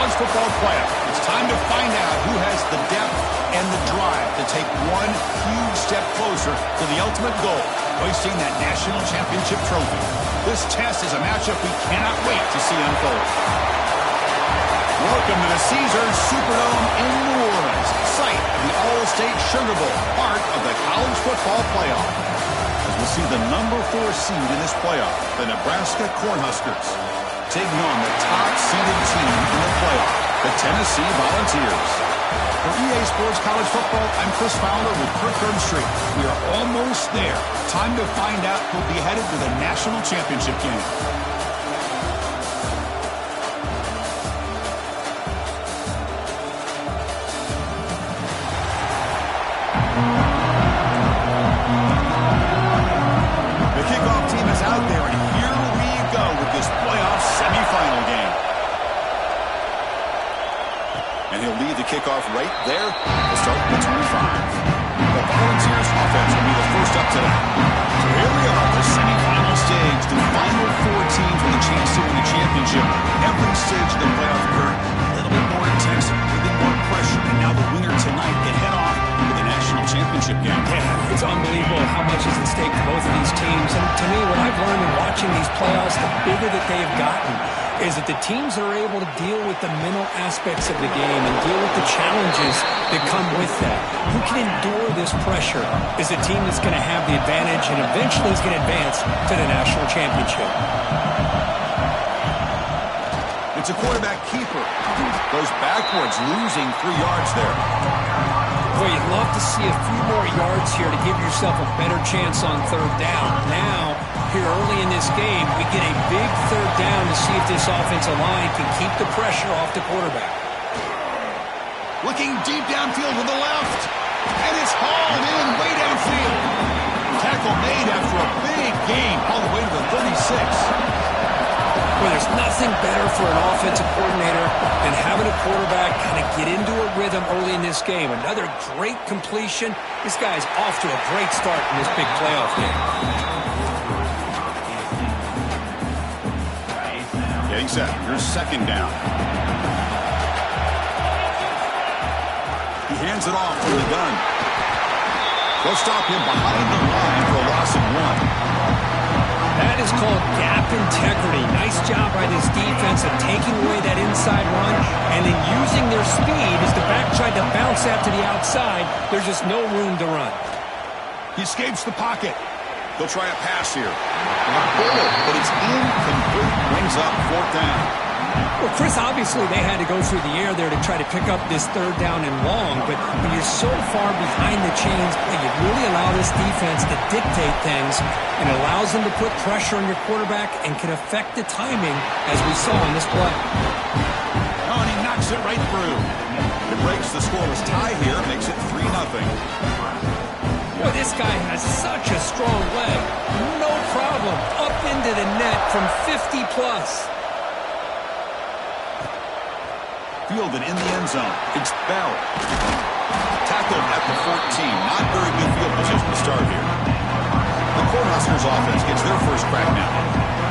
college football playoff. It's time to find out who has the depth and the drive to take one huge step closer to the ultimate goal, hoisting that national championship trophy. This test is a matchup we cannot wait to see unfold. Welcome to the Caesars Superdome in New Orleans, site of the All-State Sugar Bowl, part of the college football playoff. As we'll see the number 4 seed in this playoff, the Nebraska Cornhuskers, taking on the top-seeded team in the playoff, the Tennessee Volunteers. For EA Sports College Football, I'm Chris Fowler with Kirk Herbstreit. We are almost there. Time to find out who'll be headed to the national championship game. The kickoff team is out there, and here we go with this playoff semifinal game. And he'll lead the kickoff right there. We'll start with the 25. The Volunteers offense will be the first up today. So here we are, the semifinal stage. The final 4 teams with a chance to win the championship. Every stage of the playoff curve, a little bit more intense, a little bit more pressure. And now the winner tonight can head off to the national championship game. Yeah, it's unbelievable how much is at stake for both of these teams. And to me, what I've learned in watching these playoffs, the bigger that they have gotten, is that the teams that are able to deal with the mental aspects of the game and deal with the challenges that come with that. Who can endure this pressure is a team that's going to have the advantage and eventually is going to advance to the national championship. It's a quarterback keeper. Goes backwards, losing 3 yards there. Boy, you'd love to see a few more yards here to give yourself a better chance on 3rd down. Now, here early in this game, we get a big 3rd down to see if this offensive line can keep the pressure off the quarterback. Looking deep downfield to the left. And it's hauled in way downfield. Tackle made after a big gain all the way to the 36. Well, there's nothing better for an offensive coordinator than having a quarterback kind of get into a rhythm early in this game. Another great completion. This guy's off to a great start in this big playoff game. Getting set. Here's 2nd down. He hands it off to the gun. They'll stop him behind the line for a loss of 1. That is called gap integrity. Nice job by this defense of taking away that inside run and then using their speed as the back tried to bounce that to the outside. There's just no room to run. He escapes the pocket. They'll try a pass here. A bullet, but it's incomplete. Brings up 4th down. Well, Chris, obviously they had to go through the air there to try to pick up this 3rd down and long, but when you're so far behind the chains, you really allow this defense to dictate things, and it allows them to put pressure on your quarterback and can affect the timing, as we saw in this play. Oh, and he knocks it right through. It breaks the scoreless tie here, makes it 3-0. Well, this guy has such a strong leg. No problem. Up into the net from 50+. Fielded in the end zone. It's Bell. Tackled at the 14. Not very good field position to start here. The Cornhuskers offense gets their first crack now.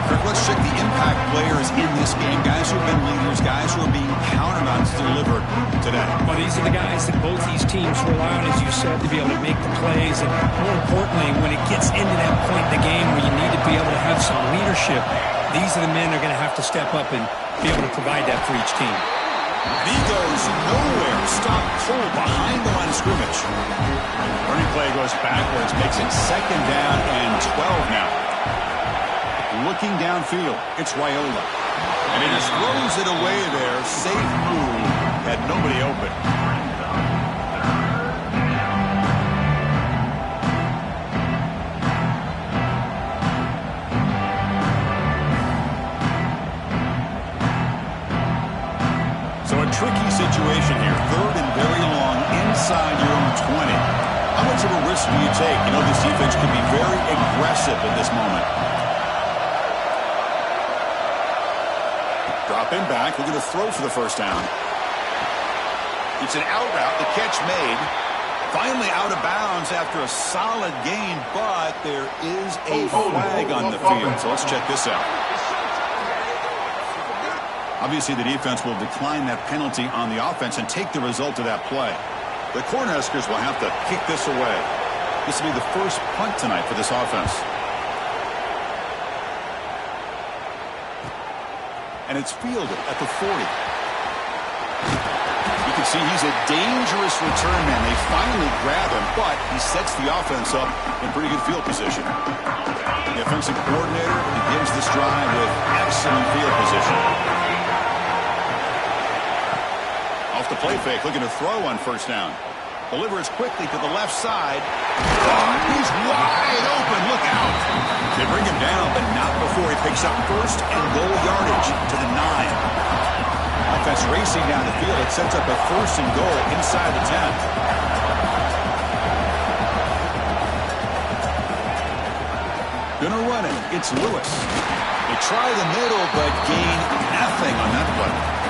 Kirk, let's check the impact players in this game. Guys who have been leaders, guys who are being counted on to deliver today. Well, these are the guys that both these teams rely on, as you said, to be able to make the plays. And more importantly, when it gets into that point in the game where you need to be able to have some leadership, these are the men that are going to have to step up and be able to provide that for each team. And he goes nowhere. Stop cold behind the line of scrimmage. Running play goes backwards. Makes it 2nd down and 12 now. Looking downfield. It's Raiola. And he just throws it away there. Safe move. Had nobody open. Tricky situation here. 3rd and very long inside your own 20. How much of a risk do you take? You know, this defense can be very aggressive at this moment. Drop him back. Looking to throw for the 1st down. It's an out route. The catch made. Finally out of bounds after a solid gain, but there is a flag on the field. So let's check this out. Obviously, the defense will decline that penalty on the offense and take the result of that play. The Cornhuskers will have to kick this away. This will be the first punt tonight for this offense. And it's fielded at the 40. You can see he's a dangerous return man. They finally grab him, but he sets the offense up in pretty good field position. The offensive coordinator begins this drive with excellent field position. Off the play fake, looking to throw on first down. Delivers quickly to the left side. Oh, he's wide open. Look out. They bring him down, but not before he picks up first and goal yardage to the 9. Offense racing down the field. It sets up a first and goal inside the 10. Gonna run it. It's Lewis. They try the middle, but gain nothing on that play.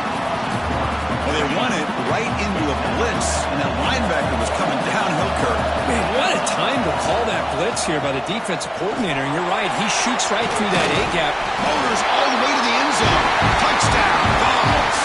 Well, they won it right into a blitz, and that linebacker was coming downhill, Kirk. Man, what a time to call that blitz here by the defensive coordinator. And you're right, he shoots right through that A-gap. Motors all the way to the end zone. Touchdown, Dogs.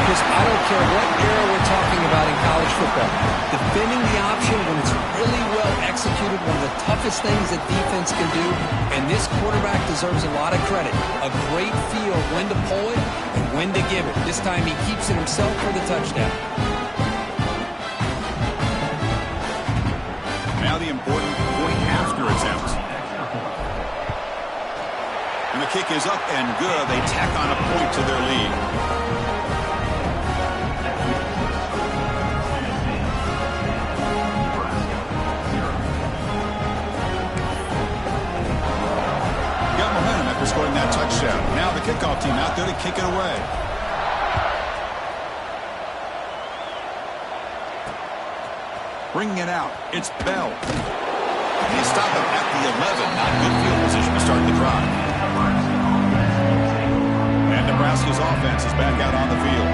Because I don't care what era we're talking about in college football. Defending the option when it's really well executed, one of the toughest things that defense can do. And this quarterback deserves a lot of credit. A great feel of when to pull it and when to give it. This time he keeps it himself for the touchdown. Now the important point after attempt. And the kick is up and good. They tack on a point to their lead. Scoring that touchdown. Now the kickoff team out there to kick it away. Bringing it out. It's Bell. And they stop him at the 11. Not good field position to start the drive. And Nebraska's offense is back out on the field.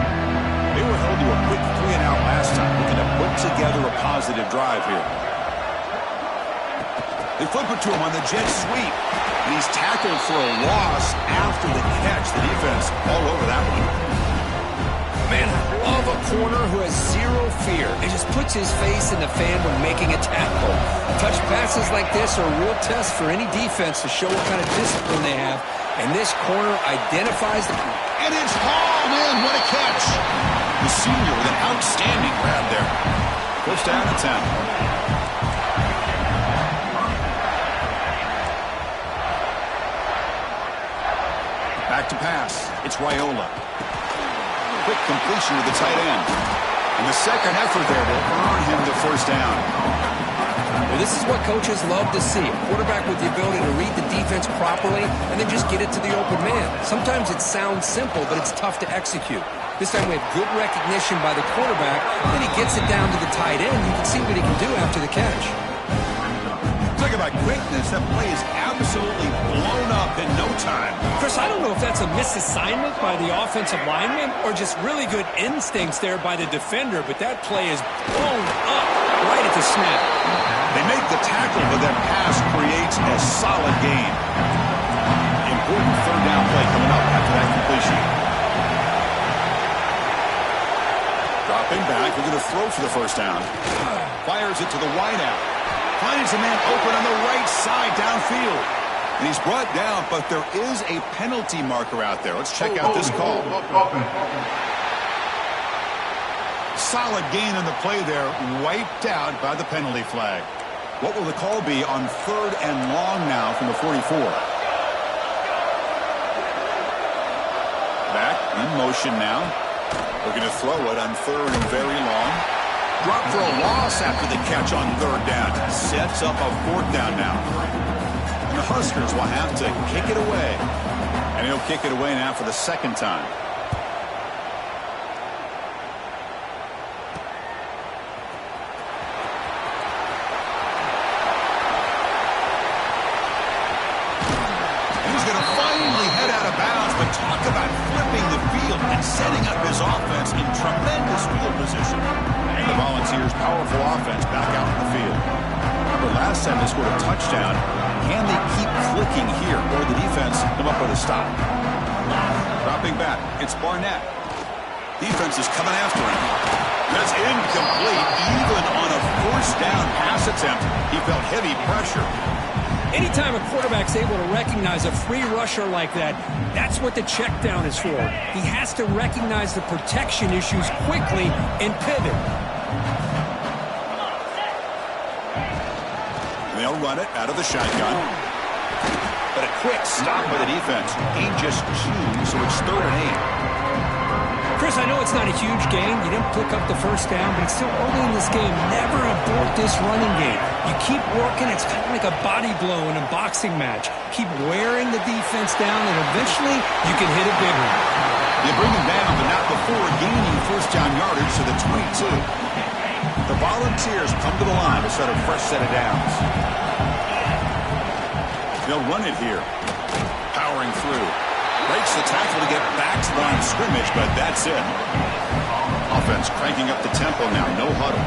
They were held to a quick 3-and-out last time. Looking to put together a positive drive here. They flip it to him on the jet sweep. And he's tackled for a loss after the catch. The defense all over that one. Man, I love a corner who has zero fear and just puts his face in the fan when making a tackle. Touch passes like this are a real test for any defense to show what kind of discipline they have. And this corner identifies the... And it's hauled in. What a catch. The senior with an outstanding grab there. First down at 10. Back to pass. It's Raiola. Quick completion to the tight end. And the second effort there will earn him the first down. Well, this is what coaches love to see. A quarterback with the ability to read the defense properly and then just get it to the open man. Sometimes it sounds simple, but it's tough to execute. This time we have good recognition by the quarterback. Then he gets it down to the tight end. You can see what he can do after the catch. Talk about quickness. That play is absolutely blown up in no time. Chris, I don't know if that's a misassignment by the offensive lineman or just really good instincts there by the defender, but that play is blown up right at the snap. They make the tackle, but that pass creates a solid gain. Important third down play coming up after that completion. Dropping back, we're going to throw for the first down. Fires it to the wideout. Finds a man open on the right side downfield. And he's brought down, but there is a penalty marker out there. Let's check out this call. Solid gain on the play there, wiped out by the penalty flag. What will the call be on 3rd and long now from the 44? Back in motion now. We're going to throw it on 3rd and very long. Drop for a loss after the catch on 3rd down. Sets up a 4th down now. And the Huskers will have to kick it away. And he'll kick it away now for the 2nd time. And he's going to finally head out of bounds, but talk about flipping the field and setting up his offense in tremendous field position. And the Volunteers' powerful offense back out in the field. Remember, last time they scored a touchdown. Can they keep clicking here, or the defense come up with a stop? Drop Dropping back, it's Barnett. Defense is coming after him. That's incomplete. Even on a first down pass attempt, he felt heavy pressure. Anytime a quarterback's able to recognize a free rusher like that, that's what the check down is for. He has to recognize the protection issues quickly and pivot. They'll run it out of the shotgun. But a quick stop by the defense. Gain just 2, so it's 3rd and 8. Chris, I know it's not a huge gain. You didn't pick up the first down, but it's still early in this game. Never abort this running game. You keep working. It's kind of like a body blow in a boxing match. Keep wearing the defense down, and eventually you can hit a big one. You bring them down, but not before gaining first down yardage to the 22. The Volunteers come to the line to set a fresh set of downs. They'll run it here. Powering through. Breaks the tackle to get back to the line of scrimmage, but that's it. Offense cranking up the tempo now. No huddle.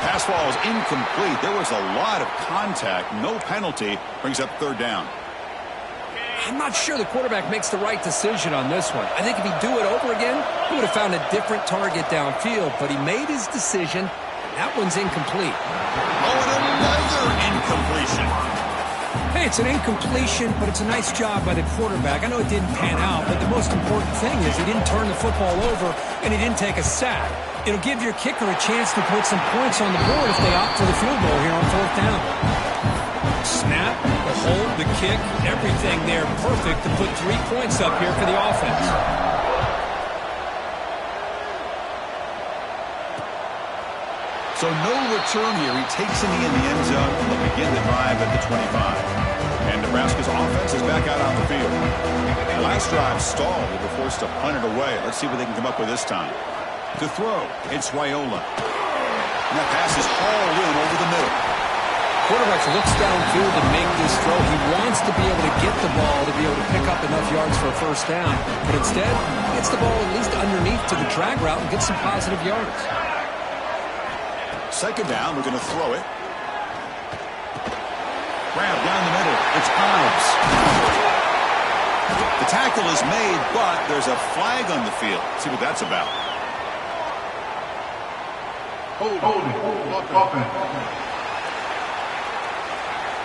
Pass ball is incomplete. There was a lot of contact. No penalty. Brings up 3rd down. I'm not sure the quarterback makes the right decision on this one. I think if he'd do it over again, he would have found a different target downfield, but he made his decision. That one's incomplete. Oh, and another incompletion. Hey, it's an incompletion, but it's a nice job by the quarterback. I know it didn't pan out, but the most important thing is he didn't turn the football over and he didn't take a sack. It'll give your kicker a chance to put some points on the board if they opt for the field goal here on 4th down. Snap, the hold, the kick, everything there perfect to put 3 points up here for the offense. So no return here. He takes it in the end zone and they'll begin the drive at the 25. And Nebraska's offense is back out on the field. The last drive stalled. They were forced to punt it away. Let's see what they can come up with this time. To throw, it's Raiola. And that pass is hauled in over the middle. Quarterback looks downfield to make this throw. He wants to be able to get the ball to be able to pick up enough yards for a first down. But instead, gets the ball at least underneath to the drag route and gets some positive yards. 2nd down, we're going to throw it. Grab down the middle. It's Ives. The tackle is made, but there's a flag on the field. Let's see what that's about.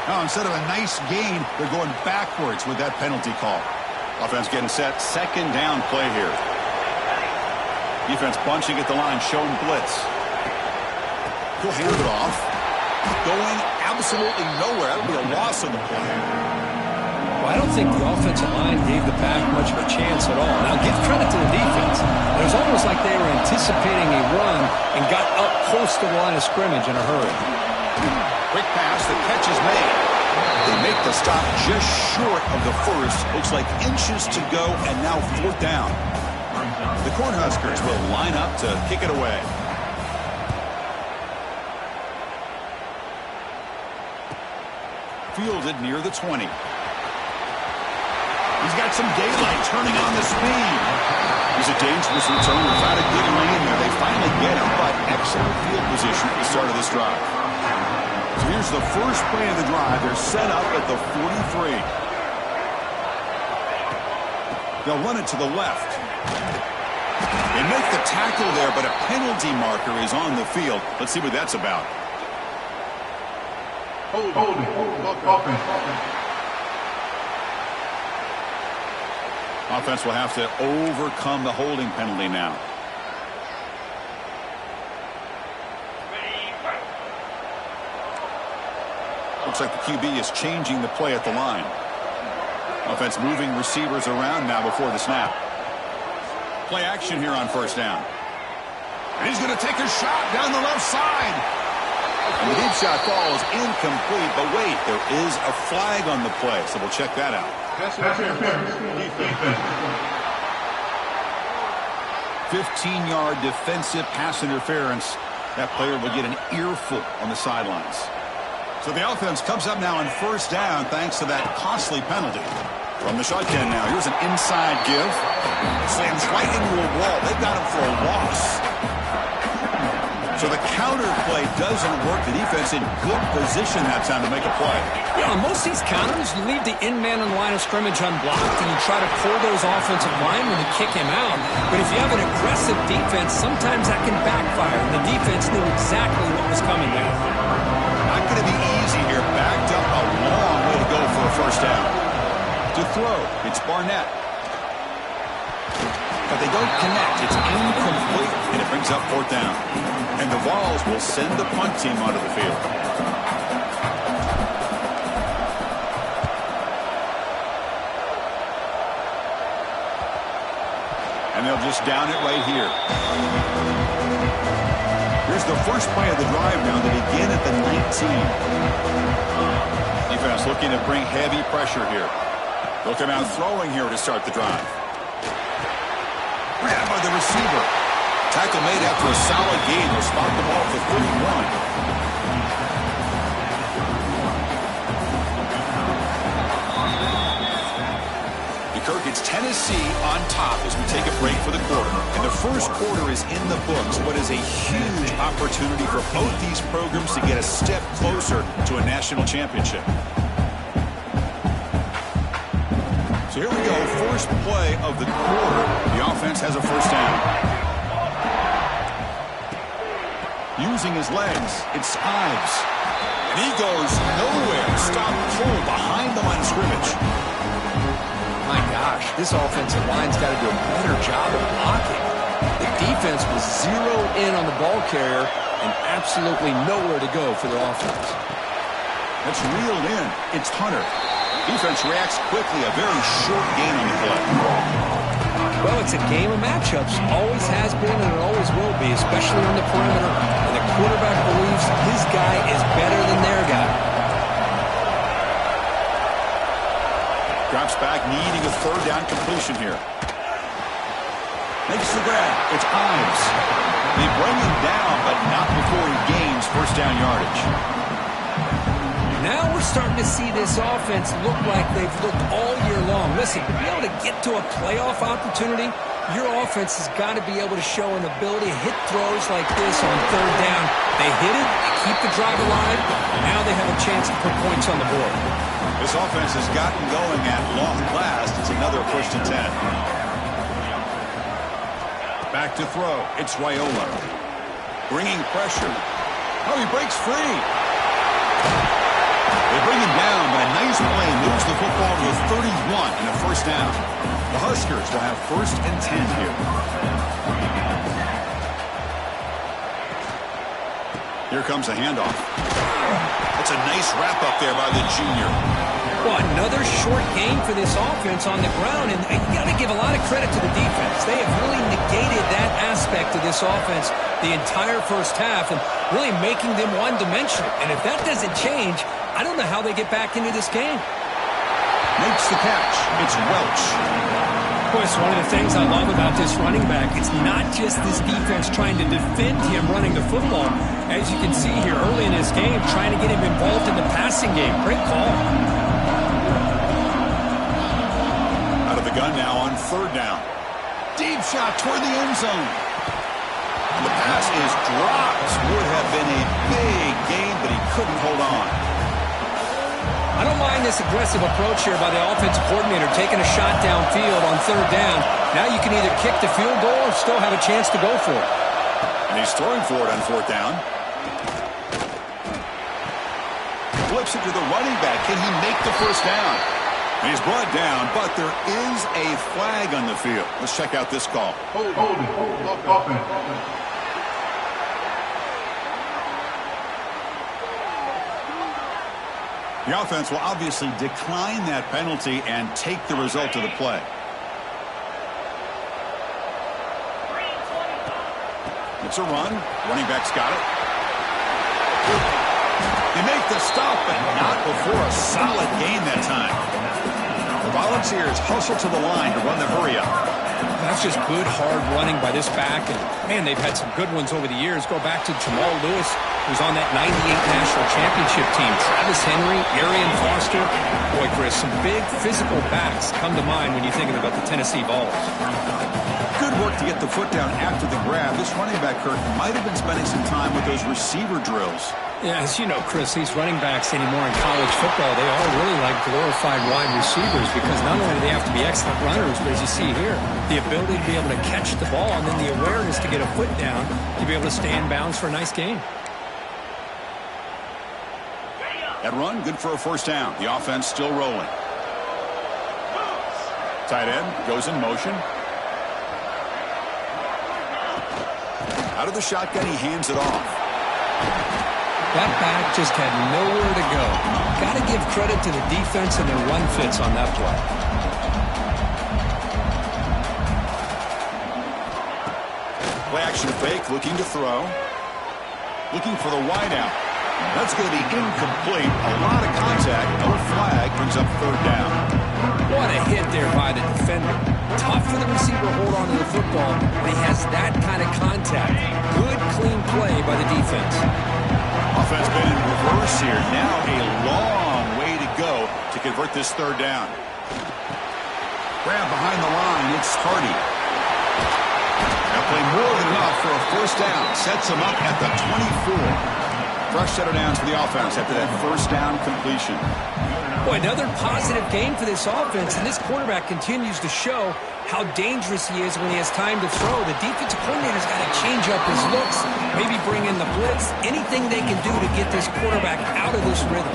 Now, instead of a nice gain, they're going backwards with that penalty call. Offense getting set. 2nd down play here. Defense bunching at the line, showing blitz. He'll hand it off. Going absolutely nowhere. That'll be a loss on the play. Well, I don't think the offensive line gave the back much of a chance at all. Now, give credit to the defense. It was almost like they were anticipating a run and got up close to the line of scrimmage in a hurry. Quick pass, the catch is made. They make the stop just short of the first. Looks like inches to go, and now 4th down. The Cornhuskers will line up to kick it away. Fielded near the 20. He's got some daylight turning on the speed. He's a dangerous returner. Without a good lane there, they finally get him, but excellent field position at the start of this drive. So here's the first play of the drive. They're set up at the 43. They'll run it to the left. They make the tackle there, but a penalty marker is on the field. Let's see what that's about. Offense will have to overcome the holding penalty now. Looks like the QB is changing the play at the line. Offense moving receivers around now before the snap. Play action here on 1st down. And he's going to take a shot down the left side. And the deep shot ball is incomplete. But wait, there is a flag on the play, so we'll check that out. 15-yard defensive pass interference. That player will get an earful on the sidelines. So the offense comes up now on 1st down thanks to that costly penalty. From the shotgun now, here's an inside give. Slams right into a wall. They've got him for a loss. So the counter play doesn't work. The defense in good position that time to make a play. Yeah, on most of these counters, you leave the in-man on the line of scrimmage unblocked, and you try to pull those offensive linemen to kick him out. But if you have an aggressive defense, sometimes that can backfire. And the defense knew exactly what was coming there. Not going to be easy here. Backed up a long way to go for a first down. To throw, it's Barnett. But they don't connect. It's incomplete, and it brings up fourth down. And the Vols will send the punt team onto the field. And they'll just down it right here. Here's the first play of the drive now. They begin at the 19. Defense looking to bring heavy pressure here. They'll come out throwing here to start the drive. Grabbed by the receiver. Tackle made after a solid gain. They'll spot the ball for 31. Kirk, it's Tennessee on top as we take a break for the quarter. And the first quarter is in the books. What is a huge opportunity for both these programs to get a step closer to a national championship. So here we go, first play of the quarter. The offense has a first down. Using his legs, it's Ives. And he goes nowhere. Stop cold behind the line of scrimmage. My gosh, this offensive line's got to do a better job of blocking. The defense was zeroed in on the ball carrier and absolutely nowhere to go for their offense. That's reeled in. It's Hunter. Defense reacts quickly. A very short gain on the play. Well, it's a game of matchups. Always has been and it always will be, especially on the perimeter. And the quarterback believes his guy is better than their guy. Drops back, needing a third down completion here. Makes the grab. It's Ives. They bring him down, but not before he gains first down yardage. Now we're starting to see this offense look like they've looked all year long. Listen, to be able to get to a playoff opportunity, your offense has got to be able to show an ability to hit throws like this on third down. They hit it, they keep the drive alive, and now they have a chance to put points on the board. This offense has gotten going at long last. It's another first and 10. Back to throw. It's Raiola. Bringing pressure. Oh, he breaks free. They bring him down, but a nice play moves the football to a 31 and a first down. The Huskers will have first and 10 here. Here comes a handoff. That's a nice wrap up there by the junior. Well, another short game for this offense on the ground, and you got to give a lot of credit to the defense. They have really negated that aspect of this offense the entire first half and really making them one-dimensional. And if that doesn't change, I don't know how they get back into this game. Makes the catch. It's Welch. Of course, one of the things I love about this running back, it's not just this defense trying to defend him running the football. As you can see here early in this game, trying to get him involved in the passing game. Great call. Out of the gun now on third down. Deep shot toward the end zone. And the pass is dropped. Would have been a big gain, but he couldn't hold on. I don't mind this aggressive approach here by the offensive coordinator, taking a shot downfield on third down. Now you can either kick the field goal or still have a chance to go for it. And he's throwing for it on fourth down. Flips it to the running back. Can he make the first down? And he's brought down, but there is a flag on the field. Let's check out this call. Hold offense. The offense will obviously decline that penalty and take the result of the play. It's a run. Running back's got it. They make the stop, but not before a solid gain that time. The Volunteers hustle to the line to run the hurry-up. That's just good, hard running by this back. And, man, they've had some good ones over the years. Go back to Jamal Lewis, who's on that 98 National Championship team. Travis Henry, Arian Foster. Boy, Chris, some big physical backs come to mind when you're thinking about the Tennessee Vols. Good work to get the foot down after the grab. This running back, Kirk, might have been spending some time with those receiver drills. Yeah, as you know, Chris, these running backs anymore in college football, they all really like glorified wide receivers because not only do they have to be excellent runners, but as you see here, the ability to be able to catch the ball and then the awareness to get a foot down to be able to stay in bounds for a nice gain. That run, good for a first down. The offense still rolling. Tight end goes in motion. Out of the shotgun, he hands it off. That back just had nowhere to go. Got to give credit to the defense and their run fits on that play. Play action fake, looking to throw. Looking for the wide out. That's going to be incomplete. A lot of contact. No flag. Brings up third down. What a hit there by the defender. Tough for the receiver to hold on to the football when he has that kind of contact. Good, clean play by the defense. Offense been in reverse here. Now a long way to go to convert this third down. Grab behind the line. It's Hardy. Now play more than enough for a first down. Sets him up at the 24. Fresh set of downs for the offense after that first down completion. Boy, another positive game for this offense, and this quarterback continues to show how dangerous he is when he has time to throw. The defensive coordinator's got to change up his looks, maybe bring in the blitz, anything they can do to get this quarterback out of this rhythm.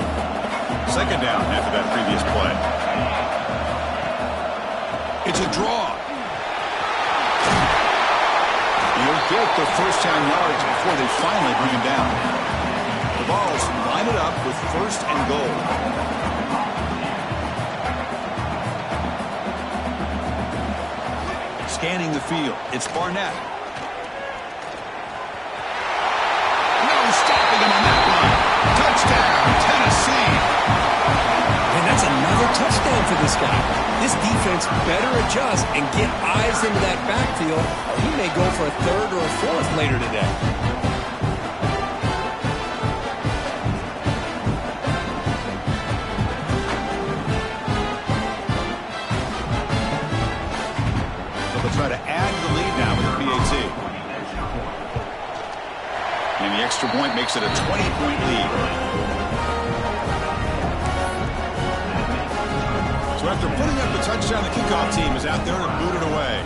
Second down after that previous play. It's a draw. He'll get the first down yards before they finally bring him down. The Vols line it up with first and goal. Scanning the field. It's Barnett. No stopping him on that one. Touchdown, Tennessee. And that's another touchdown for this guy. This defense better adjust and get eyes into that backfield, or he may go for a third or a fourth later today. Try to add the lead now with the PAT. And the extra point makes it a 20-point lead. So after putting up the touchdown, the kickoff team is out there to boot it away.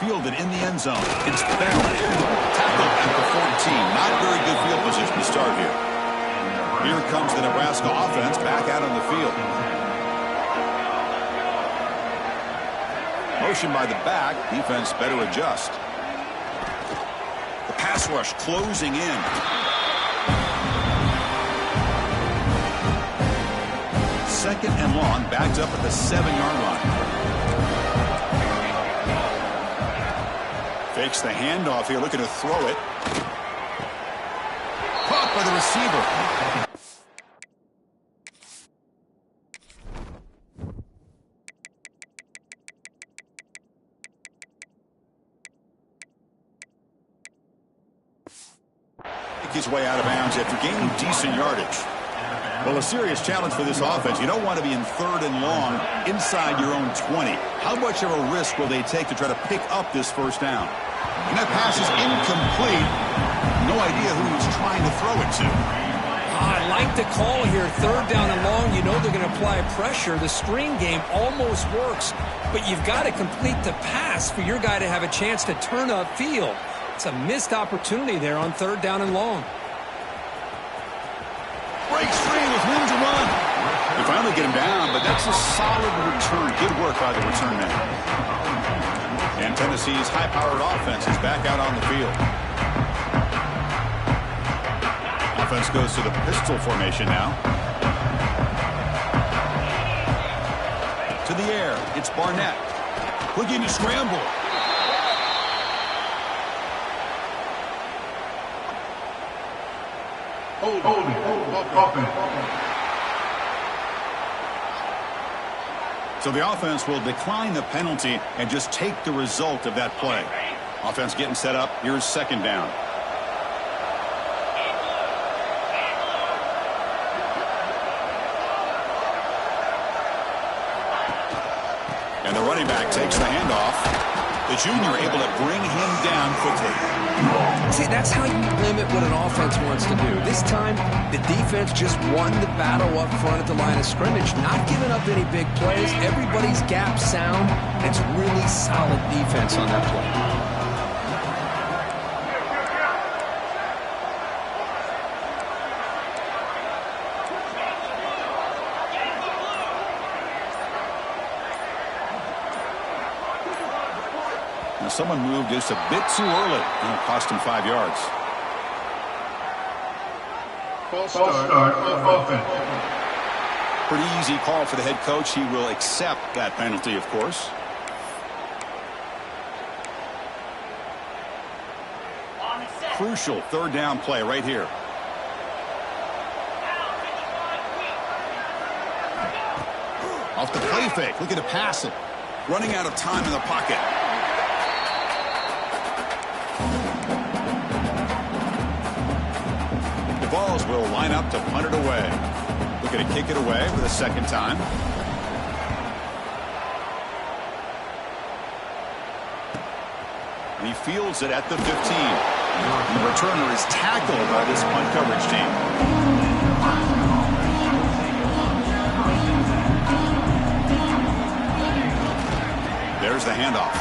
Fielded in the end zone. It's Bell. Tackled at the 14. Not very good field position to start here. Here comes the Nebraska offense back out on the field. Motion by the back. Defense better adjust. The pass rush closing in. Second and long, backed up at the 7-yard line. Fakes the handoff here, looking to throw it. Caught by the receiver. His way out of bounds after gaining decent yardage. Well, a serious challenge for this offense. You don't want to be in third and long inside your own 20. How much of a risk will they take to try to pick up this first down? And that pass is incomplete. No idea who he was trying to throw it to. I like the call here. Third down and long, you know they're going to apply pressure. The screen game almost works, but you've got to complete the pass for your guy to have a chance to turn upfield. It's a missed opportunity there on third down and long. Breaks free with room to run. They finally get him down, but that's a solid return. Good work by the return man. And Tennessee's high-powered offense is back out on the field. Offense goes to the pistol formation now. To the air, it's Barnett. Looking to scramble. So the offense will decline the penalty and just take the result of that play. Offense getting set up. Here's second down. running back takes the handoff. The junior able to bring him down quickly. See, that's how you limit what an offense wants to do. This time, the defense just won the battle up front at the line of scrimmage, not giving up any big plays. Everybody's gap sound. It's really solid defense on that play. Now someone moved just a bit too early, and it cost him 5 yards. False start, offense. Pretty easy call for the head coach. He will accept that penalty, of course. Crucial third down play right here. Off the play fake, looking to pass it. Running out of time in the pocket. The Vols will line up to punt it away. Looking to kick it away for the second time. And he fields it at the 15. And the returner is tackled by this punt coverage team. There's the handoff.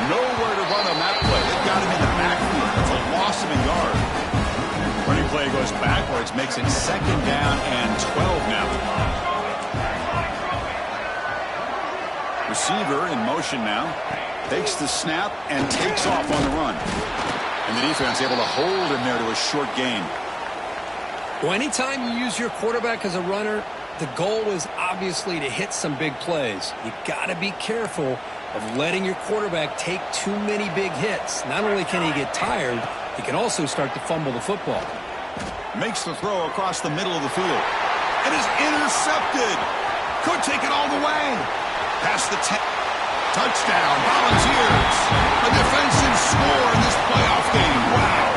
Nowhere to run on that play. They've got him in the backfield. It's a loss of a yard. Running play goes backwards, makes it second down and 12 now. Receiver in motion now. Takes the snap and takes off on the run. And the defense able to hold him there to a short gain. Well, anytime you use your quarterback as a runner, the goal is obviously to hit some big plays. You got to be careful of letting your quarterback take too many big hits. Not only can he get tired, he can also start to fumble the football. Makes the throw across the middle of the field. And is intercepted. Could take it all the way. Past the 10. Touchdown, Volunteers. A defensive score in this playoff game. Wow.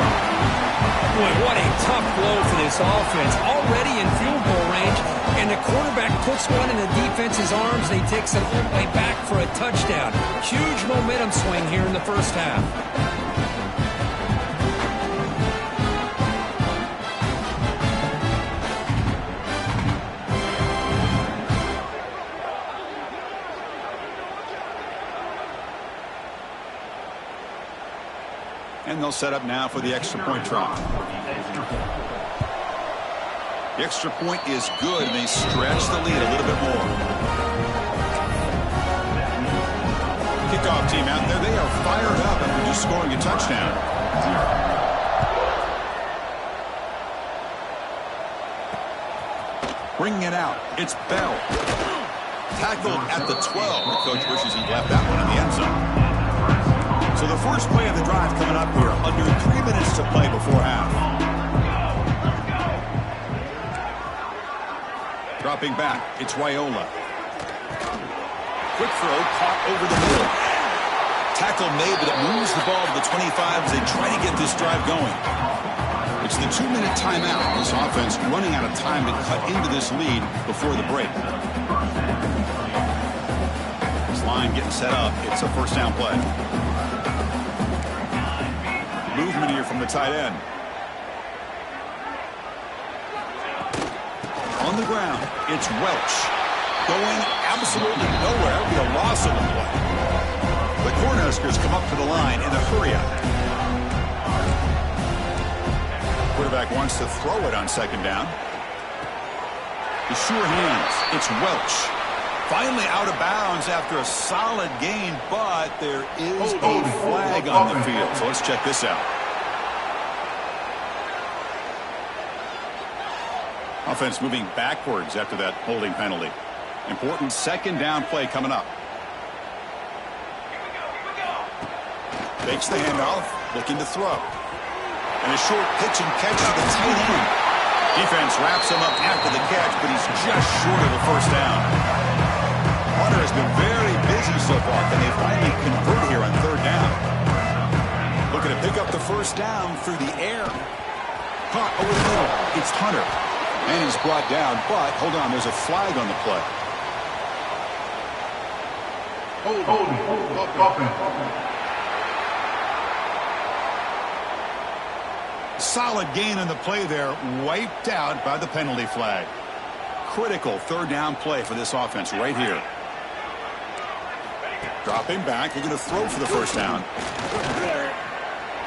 Boy, what a tough blow for this offense. Already in field goal range, and the quarterback puts one in the defense's arms, and he takes it all the way back for a touchdown. Huge momentum swing here in the first half. And they'll set up now for the extra point try. The extra point is good, and they stretch the lead a little bit more. Kickoff team out there, they are fired up after just scoring a touchdown. Bringing it out, it's Bell. Tackled at the 12. The coach wishes he left that one in the end zone. So the first play of the drive coming up here, under 3 minutes to play before half. Dropping back, it's Raiola. Quick throw, caught over the middle. Tackle made, but it moves the ball to the 25 as they try to get this drive going. It's the 2-minute timeout. This offense running out of time to cut into this lead before the break. This line getting set up. It's a first down play. Movement here from the tight end. On the ground, it's Welch. Going absolutely nowhere. That would be a loss of the play. The Cornhuskers come up to the line in a hurry-up. Quarterback wants to throw it on second down. The sure hands. It's Welch. Finally out of bounds after a solid gain, but there is a flag on the field. So let's check this out. Offense moving backwards after that holding penalty. Important second down play coming up. Fakes the handoff, looking to throw. And a short pitch and catch to the tight end. Defense wraps him up after the catch, but he's just short of the first down. Hunter has been very busy so far. Can they finally convert here on third down? Looking to pick up the first down through the air. Caught over the middle. It's Hunter. And he's brought down, but hold on, there's a flag on the play. Holding. Offense. Solid gain on the play there, wiped out by the penalty flag. Critical third down play for this offense right here. Dropping back, they're going to throw for the first down.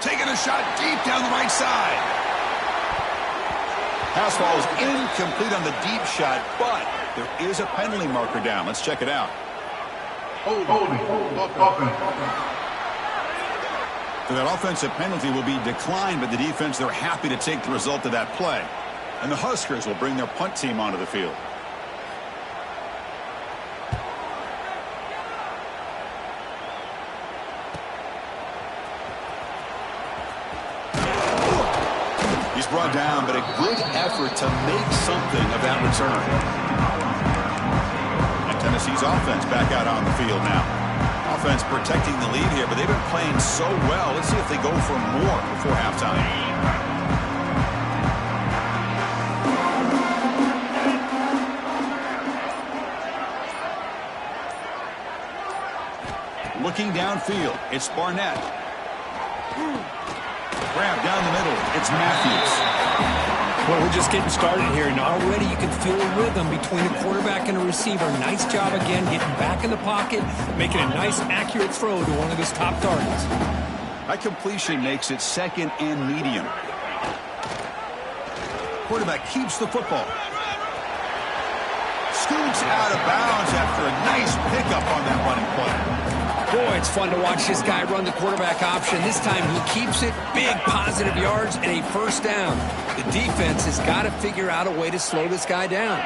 Taking a shot deep down the right side. Pass ball is incomplete on the deep shot, but there is a penalty marker down. Let's check it out. Holding. Offense. So that offensive penalty will be declined by the defense. They're happy to take the result of that play. And the Huskers will bring their punt team onto the field. He's brought down, but a good effort to make something of that return. And Tennessee's offense back out on the field now. Offense protecting the lead here, but they've been playing so well. Let's see if they go for more before halftime. Looking downfield, it's Barnett. Grab down the middle, it's Matthews. Well, we're just getting started here, and already you can feel a rhythm between a quarterback and a receiver. Nice job again, getting back in the pocket, making a nice, accurate throw to one of his top targets. That completion makes it second and medium. Quarterback keeps the football. Scoots out of bounds after a nice pickup on that running play. Boy, it's fun to watch this guy run the quarterback option. This time he keeps it, big positive yards, and a first down. The defense has got to figure out a way to slow this guy down.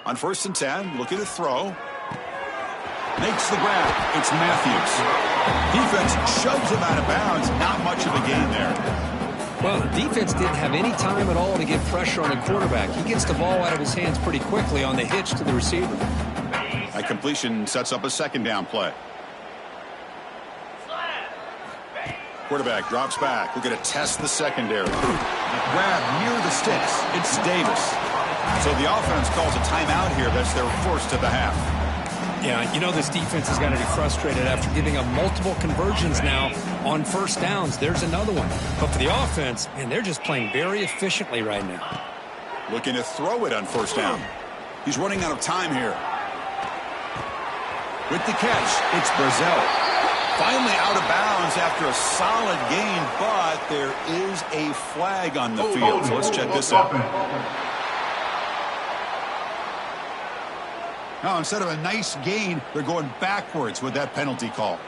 On 1st and 10, looking to throw. Makes the grab. It's Matthews. Defense shoves him out of bounds. Not much of a gain there. Well, the defense didn't have any time at all to get pressure on the quarterback. He gets the ball out of his hands pretty quickly on the hitch to the receiver. That completion sets up a 2nd down play. Quarterback drops back. We're going to test the secondary. Grab near the sticks. It's Davis. So the offense calls a timeout here. That's their first of the half. Yeah, you know this defense has got to be frustrated after giving up multiple conversions now on 1st downs. There's another one. But for the offense, man, they're just playing very efficiently right now. Looking to throw it on 1st down. He's running out of time here. With the catch, it's Brazil. Finally out of bounds after a solid gain, but there is a flag on the field. So let's check this out. Now, instead of a nice gain, they're going backwards with that penalty call.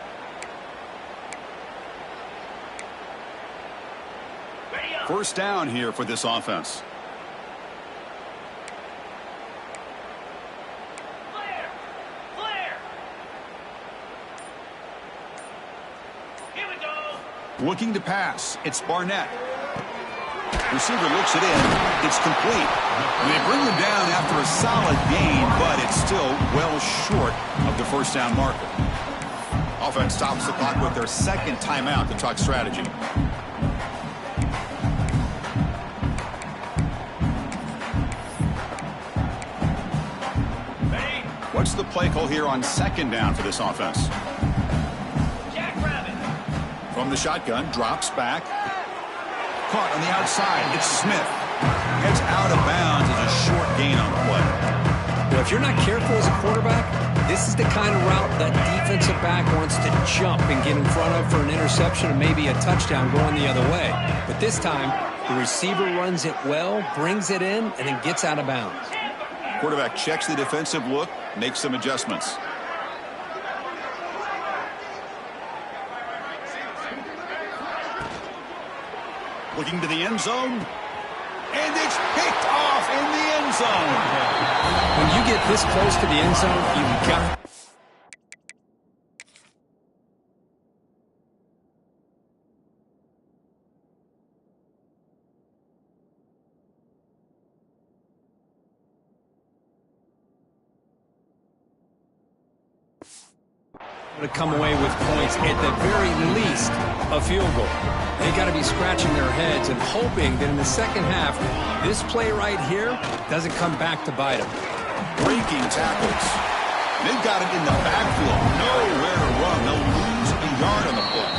First down here for this offense. Looking to pass. It's Barnett. Receiver looks it in. It's complete. And they bring him down after a solid gain, but it's still well short of the 1st down marker. Offense stops the clock with their 2nd timeout to talk strategy. What's the play call here on 2nd down for this offense? From the shotgun, drops back. Caught on the outside. It's Smith. Heads out of bounds as a short gain on the play. Well, if you're not careful as a quarterback, this is the kind of route that defensive back wants to jump and get in front of for an interception and maybe a touchdown going the other way. But this time, the receiver runs it well, brings it in, and then gets out of bounds. Quarterback checks the defensive look, makes some adjustments. Looking to the end zone. And it's picked off in the end zone. When you get this close to the end zone, you've got... to come away with points, at the very least, a field goal. They got to be scratching their heads and hoping that in the 2nd half, this play right here doesn't come back to bite them. Breaking tackles. They've got it in the backfield. Nowhere to run. They'll lose a yard on the play.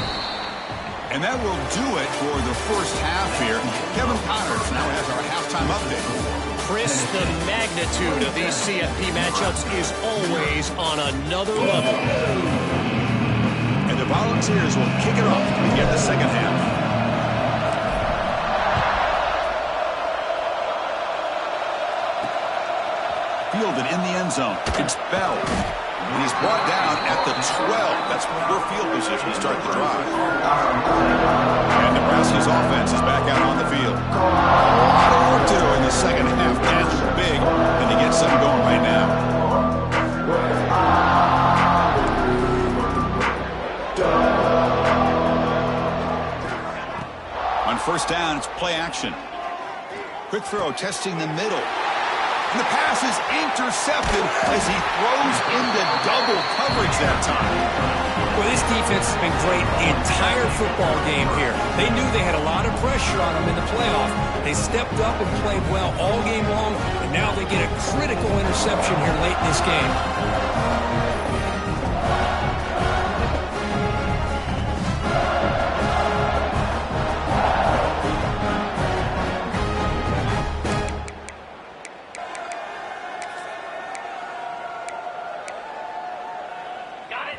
And that will do it for the 1st half here. Kevin Connors now has our halftime update. Chris, the magnitude of these CFP matchups is always on another level. And the Volunteers will kick it off to begin the 2nd half. Fielded in the end zone. It's Bell. And he's brought down at the 12. That's poor field position to start the drive. And Nebraska's offense is back out on the field. A lot of work to do in the 2nd half. That's big. And to get something going right now. On 1st down, it's play action. Quick throw, testing the middle. And the pass is intercepted as he throws into double coverage that time. Well, this defense has been great the entire football game here. They knew they had a lot of pressure on them in the playoff. They stepped up and played well all game long, and now they get a critical interception here late in this game.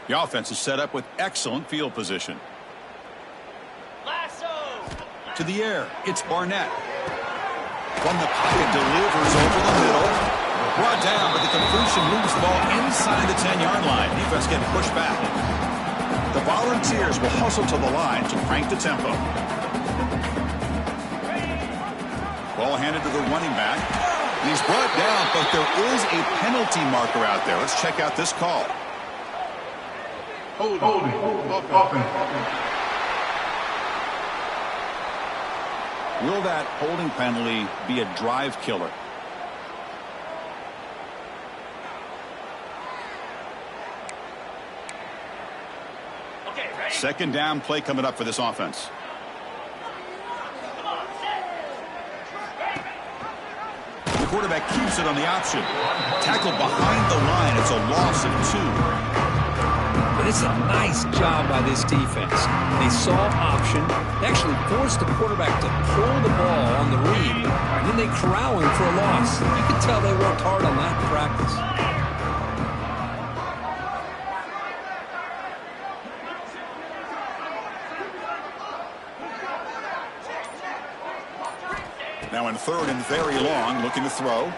The offense is set up with excellent field position. To the air, it's Barnett. From the pocket, delivers over the middle. Brought down, but the completion moves the ball inside the 10-yard line. Defense getting pushed back. The Volunteers will hustle to the line to crank the tempo. Ball handed to the running back. He's brought down, but there is a penalty marker out there. Let's check out this call. Holding. Offense. Will that holding penalty be a drive killer? Second down play coming up for this offense. The quarterback keeps it on the option. Tackled behind the line. It's a loss of 2. But it's a nice job by this defense. They saw option. They actually forced the quarterback to pull the ball on the read, and then they corral him for a loss. You can tell they worked hard on that in practice. Now in third and very long, looking to throw.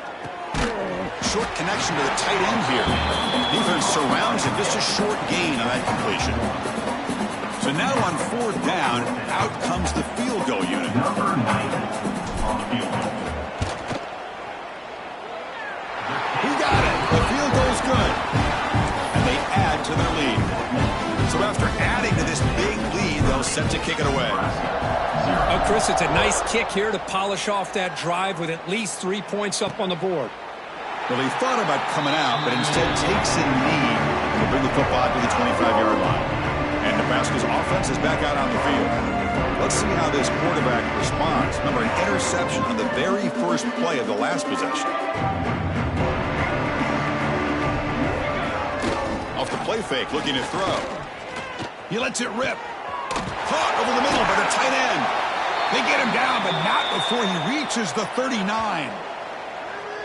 Short connection to the tight end here. Defense surrounds him. Just a short gain on that completion. So now on fourth down, out comes the field goal unit. Number 9 on the field. He got it. The field goal's good. And they add to their lead. So after adding to this big lead, they'll set to kick it away. Oh, Chris, it's a nice kick here to polish off that drive with at least 3 points up on the board. Well, he thought about coming out, but instead takes a knee to bring the football to the 25-yard line. And Nebraska's offense is back out on the field. Let's see how this quarterback responds. Remember, an interception on the very first play of the last possession. Off the play fake, looking to throw. He lets it rip. Caught over the middle by the tight end. They get him down, but not before he reaches the 39.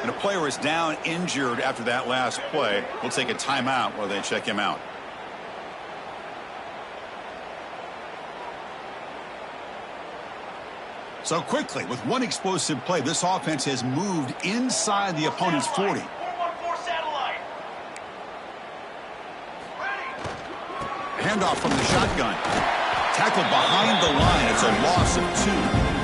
And a player is down injured after that last play. We'll take a timeout while they check him out. So quickly, with one explosive play, this offense has moved inside the opponent's 40. Handoff from the shotgun. Tackled behind the line. It's a loss of 2.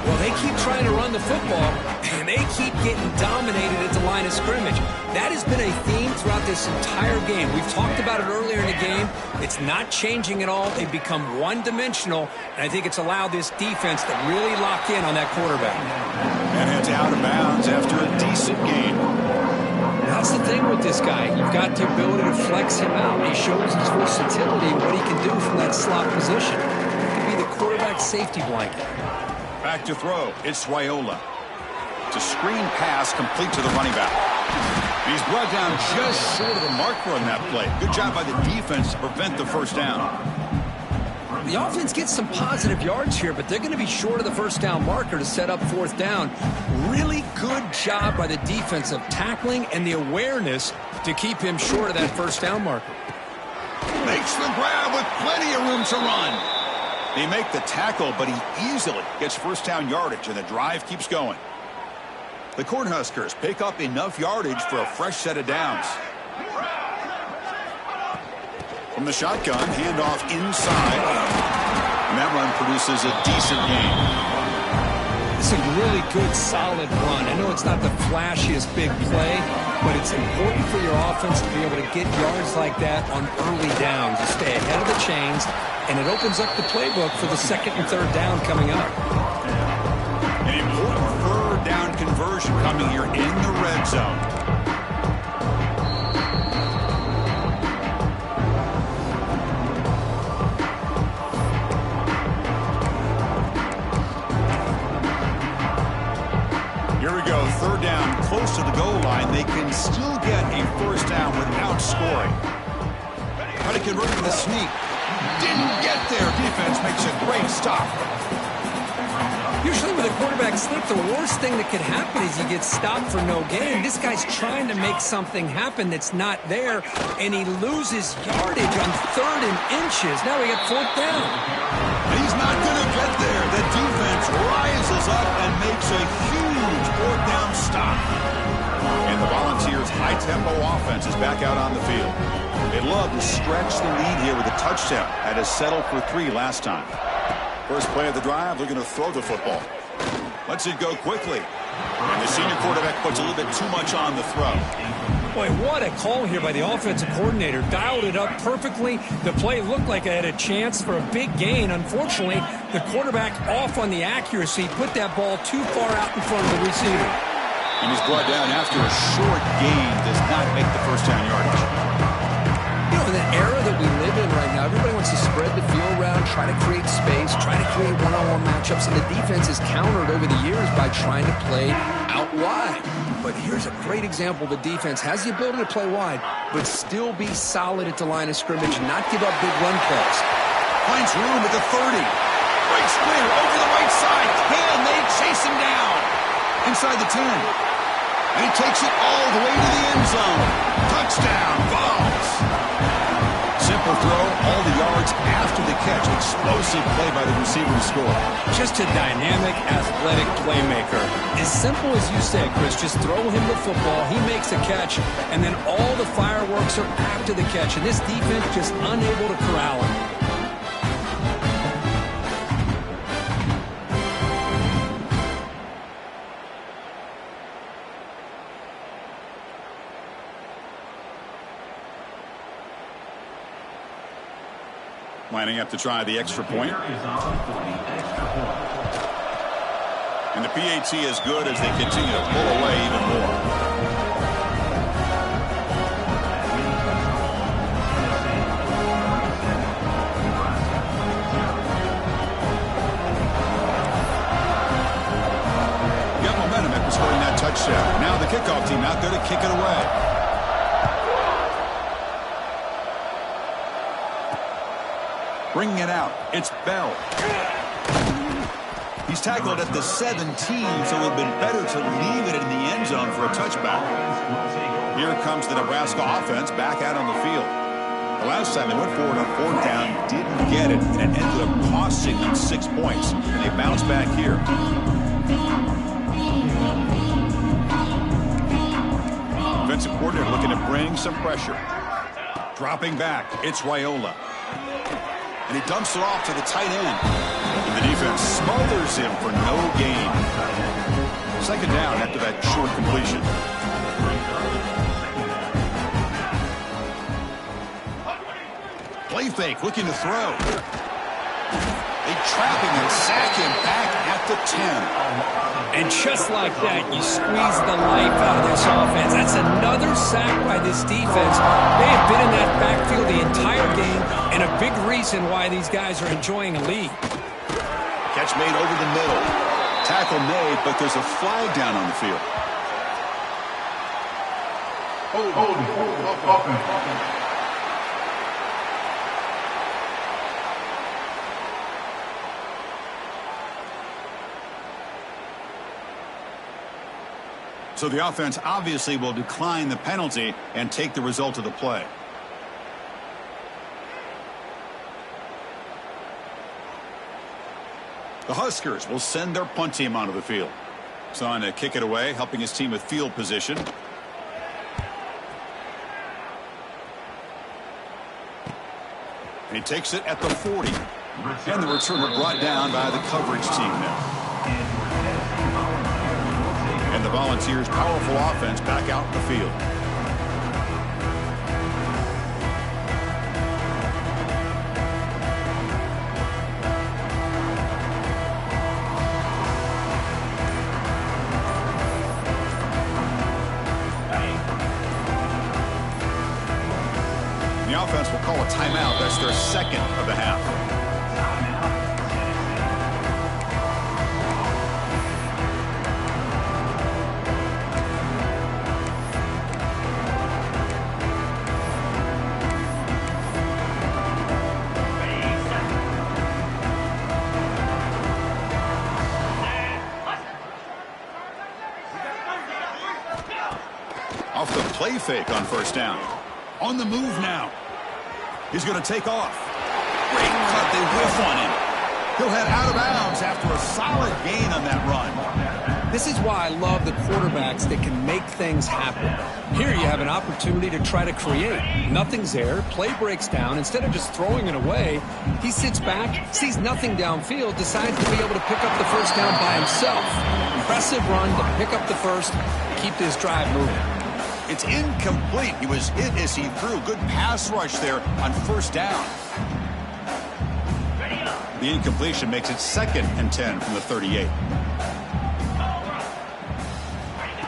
Well, they keep trying to run the football, and they keep getting dominated at the line of scrimmage. That has been a theme throughout this entire game. We've talked about it earlier in the game. It's not changing at all. They've become one-dimensional, and I think it's allowed this defense to really lock in on that quarterback. And it's out of bounds after a decent game. That's the thing with this guy. You've got the ability to flex him out. He shows his versatility and what he can do from that slot position. He can be the quarterback safety blanket. Back to throw. It's Raiola. It's a screen pass complete to the running back. He's brought down just short of the marker on that play. Good job by the defense to prevent the first down. The offense gets some positive yards here, but they're going to be short of the first down marker to set up fourth down. Really good job by the defense of tackling and the awareness to keep him short of that first down marker. Makes the grab with plenty of room to run. They make the tackle, but he easily gets first down yardage, and the drive keeps going. The Cornhuskers pick up enough yardage for a fresh set of downs. From the shotgun, handoff inside. And that run produces a decent gain. It's a really good, solid run. I know it's not the flashiest big play, but it's important for your offense to be able to get yards like that on early downs. You stay ahead of the chains, and it opens up the playbook for the second and third down coming up. An important third down conversion coming here in the red zone. Here we go, third down, close to the goal line. They can still get a first down without scoring. How to convert to the sneak. Didn't get there. Defense makes a great stop. Usually with a quarterback sneak, the worst thing that could happen is he gets stopped for no gain. This guy's trying to make something happen that's not there, and he loses yardage on third and inches. Now we got fourth down. And he's not going to get there. The defense rises up and makes a huge fourth down stop. And the Volunteers' high-tempo offense is back out on the field. They love to stretch the lead here with a touchdown. Had to settle for 3 last time. First play of the drive, looking to throw the football. Lets it go quickly. And the senior quarterback puts a little bit too much on the throw. Boy, what a call here by the offensive coordinator. Dialed it up perfectly. The play looked like it had a chance for a big gain. Unfortunately, the quarterback off on the accuracy, put that ball too far out in front of the receiver. And he's brought down after a short gain, does not make the first down yardage. You know, in the era that we live in right now, everybody wants to spread the field around, try to create space, try to create one-on-one matchups, and the defense has countered over the years by trying to play out wide. But here's a great example. The defense has the ability to play wide, but still be solid at the line of scrimmage and not give up big run plays. Finds room at the 30. Breaks clear over the right side. Can they chase him down? Inside the 10. And he takes it all the way to the end zone. Touchdown, Vols. Simple throw, all the yards after the catch. Explosive play by the receiver to score. Just a dynamic, athletic playmaker. As simple as you said, Chris, just throw him the football, he makes a catch, and then all the fireworks are after the catch. And this defense just unable to corral him. Lining up to try the extra point. And the PAT is good as they continue to pull away even more. Got momentum after scoring that touchdown. Now the kickoff team out there to kick it away. Bringing it out, it's Bell. He's tackled at the 17, so it would have been better to leave it in the end zone for a touchback. Here comes the Nebraska offense back out on the field. The last time they went forward on fourth down, didn't get it, and it ended up costing them 6 points. And they bounce back here. Offensive coordinator looking to bring some pressure. Dropping back, it's Raiola. And he dumps it off to the tight end. And the defense smothers him for no gain. Second down after that short completion. Play fake, looking to throw. They trap him and sack him back at the 10. And just like that, you squeeze the life out of this offense. That's another sack by this defense. They have been in that backfield the entire game, and a big reason why these guys are enjoying a lead. Catch made over the middle. Tackle made, but there's a flag down on the field. Offense. So the offense obviously will decline the penalty and take the result of the play. The Huskers will send their punt team onto the field. So on to kick it away, helping his team with field position. And he takes it at the 40. And the returner brought down by the coverage team there. And the Volunteers' powerful offense back out in the field. The offense will call a timeout. That's their second of the half. Off the play fake on first down. On the move now. He's going to take off. Great cut. They whiff on him. He'll head out of bounds after a solid gain on that run. This is why I love the quarterbacks that can make things happen. Here you have an opportunity to try to create. Nothing's there. Play breaks down. Instead of just throwing it away, he sits back, sees nothing downfield, decides to be able to pick up the first down by himself. impressive run to pick up the first, keep this drive moving. It's incomplete. He was hit as he threw. Good pass rush there on first down. The incompletion makes it 2nd and 10 from the 38.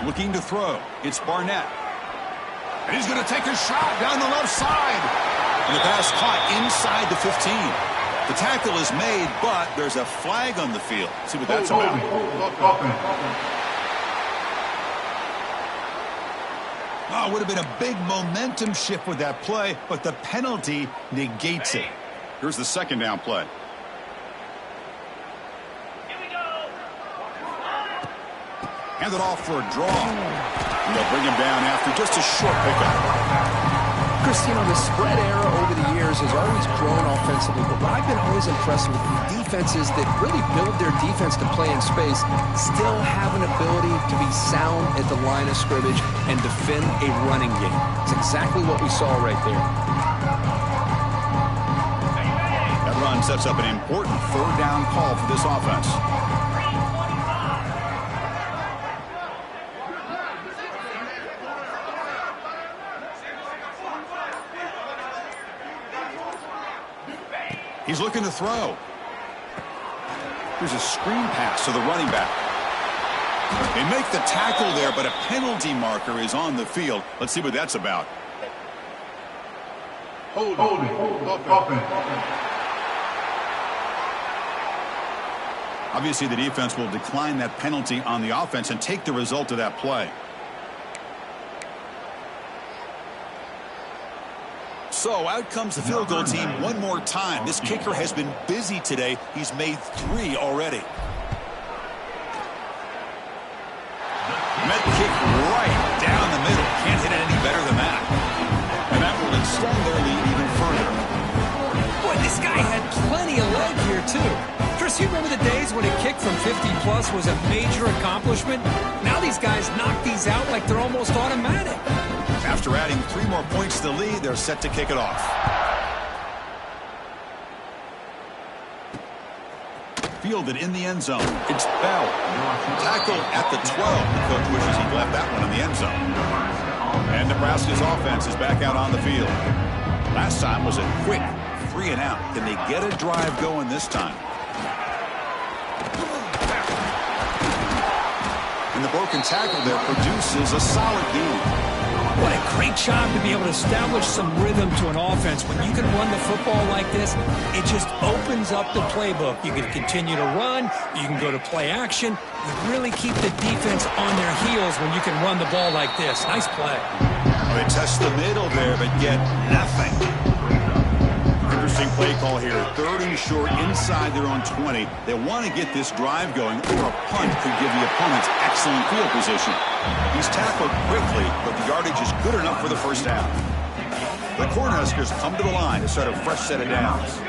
Looking to throw. It's Barnett. And he's going to take a shot down the left side. And the pass caught inside the 15. The tackle is made, but there's a flag on the field. Let's see what that's about. Oh, would have been a big momentum shift with that play, but the penalty negates it. Here's the 2nd down play. Hand it off for a draw. And they'll bring him down after just a short pickup. Christine, the spread era over the years has always grown offensively, but what I've been always impressed with defenses that really build their defense to play in space still have an ability to be sound at the line of scrimmage and defend a running game. It's exactly what we saw right there. That run sets up an important 3rd down call for this offense. He's looking to throw. Here's a screen pass to the running back. They make the tackle there, but a penalty marker is on the field. Let's see what that's about. Holding. Obviously, the defense will decline that penalty on the offense and take the result of that play. So out comes the field goal team one more time. This kicker has been busy today. He's made 3 already. Met kick right down the middle. Can't hit it any better than that. And that will extend their lead even further. Boy, this guy had plenty of leg here, too. Chris, you remember the days when a kick from 50-plus was a major accomplishment? Now these guys knock these out like they're almost automatic. After adding 3 more points to the lead, they're set to kick it off. Fielded in the end zone. It's Bell. Tackled at the 12. The coach wishes he'd left that one in the end zone. And Nebraska's offense is back out on the field. Last time was a quick 3 and out. Can they get a drive going this time? And the broken tackle there produces a solid gain. What a great job to be able to establish some rhythm to an offense. When you can run the football like this, it just opens up the playbook. You can continue to run. You can go to play action. You really keep the defense on their heels when you can run the ball like this. Nice play. They test the middle there, but get nothing. Interesting play call here. 3rd and short inside their own 20. They want to get this drive going, or a punt could give the opponents excellent field position. He's tackled quickly, but the yardage is good enough for the first down. The Cornhuskers come to the line to start a fresh set of downs.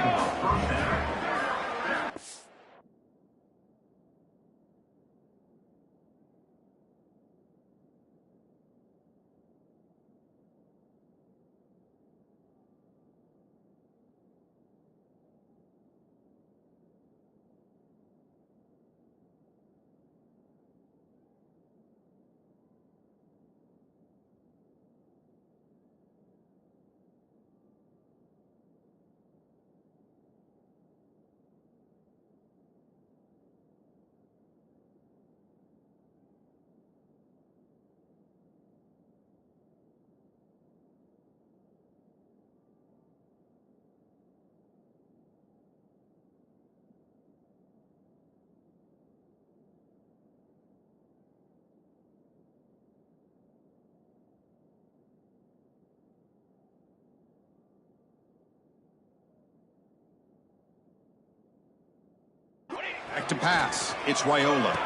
Back to pass. It's Raiola.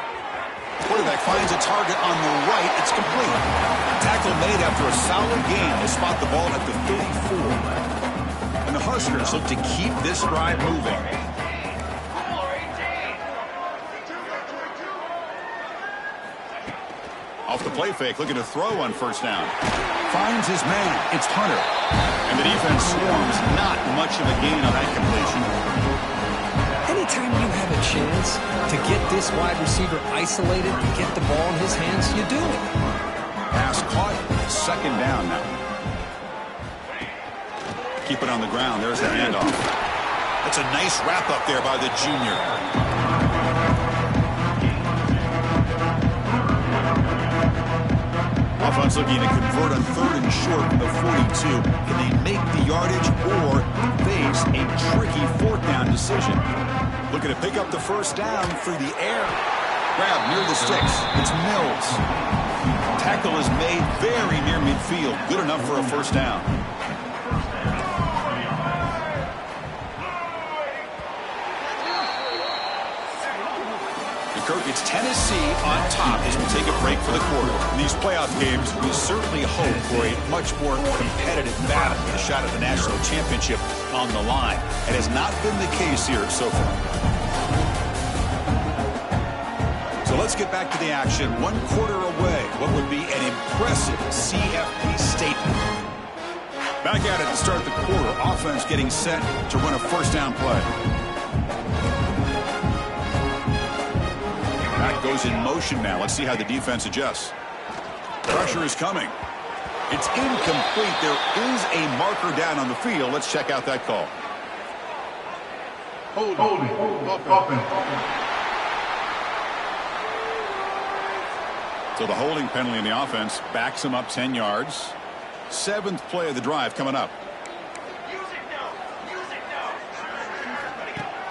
Quarterback finds a target on the right. It's complete. Tackle made after a solid gain. They spot the ball at the 34. And the Huskers look to keep this drive moving. Off the play fake, looking to throw on first down. Finds his man. It's Hunter. And the defense swarms. Not much of a gain on that completion. Anytime you have a chance to get this wide receiver isolated and get the ball in his hands, you do it. Pass caught. Second down now. Keep it on the ground. There's the handoff. That's a nice wrap up there by the junior. Offense looking to convert on 3rd and short from the 42. Can they make the yardage or face a tricky 4th down decision? Looking to pick up the first down through the air. Grab near the sticks. It's Mills. Tackle is made very near midfield. Good enough for a first down. Kirk, it's Tennessee on top as we take a break for the quarter. In these playoff games, we certainly hope for a much more competitive battle with a shot at the national championship on the line. It has not been the case here so far. So let's get back to the action. 1 quarter away. What would be an impressive CFP statement. Back at it to start the quarter. Offense getting set to run a first down play. Back goes in motion now. Let's see how the defense adjusts. Pressure is coming. It's incomplete. There is a marker down on the field. Let's check out that call. Holding. Offense. So the holding penalty in the offense backs him up 10 yards. 7th play of the drive coming up.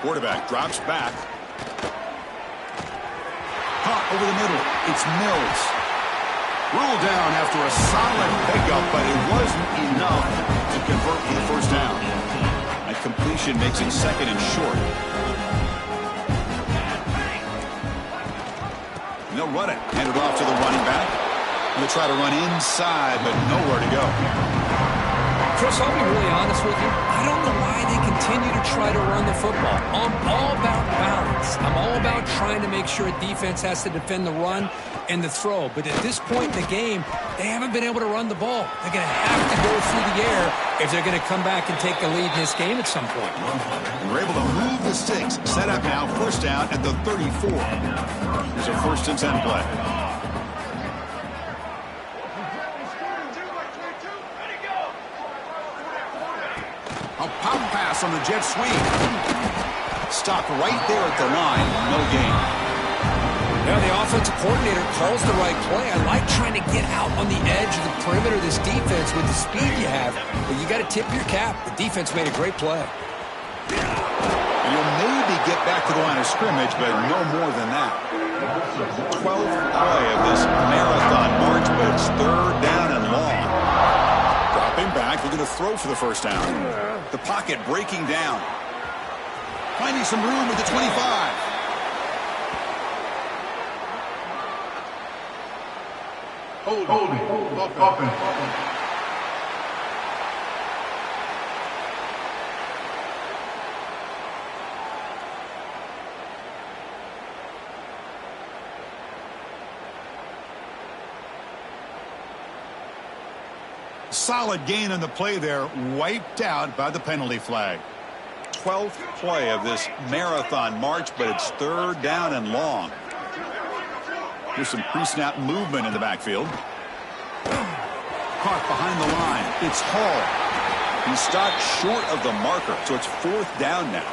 Quarterback drops back. Caught over the middle. It's Mills. Ruled down after a solid pickup, but it wasn't enough to convert for the first down. A completion makes it 2nd and short. And they'll run it. Hand it off to the running back. They'll try to run inside, but nowhere to go. Chris, I'll be really honest with you. I don't know why they continue to try to run the football. I'm all about balance. I'm all about trying to make sure a defense has to defend the run and the throw. But at this point in the game, they haven't been able to run the ball. They're going to have to go through the air if they're going to come back and take the lead in this game at some point. And we're able to move the sticks. Set up now, first down at the 34. Here's a 1st and 10 play. A pop pass on the jet sweep. Stop right there at the line. No gain. Yeah, the offensive coordinator calls the right play. I like trying to get out on the edge of the perimeter of this defense with the speed you have. But you got to tip your cap. The defense made a great play. And you'll maybe get back to the line of scrimmage, but no more than that. 12th play of this marathon march, but it's 3rd down and long. Dropping back, looking to throw for the first down. The pocket breaking down. Finding some room with the 25. Holding. Offense. Solid gain on the play there, wiped out by the penalty flag. 12th play of this marathon march, but it's 3rd down and long. Here's some pre-snap movement in the backfield. Caught behind the line. It's Hall. He stopped short of the marker, so it's 4th down now.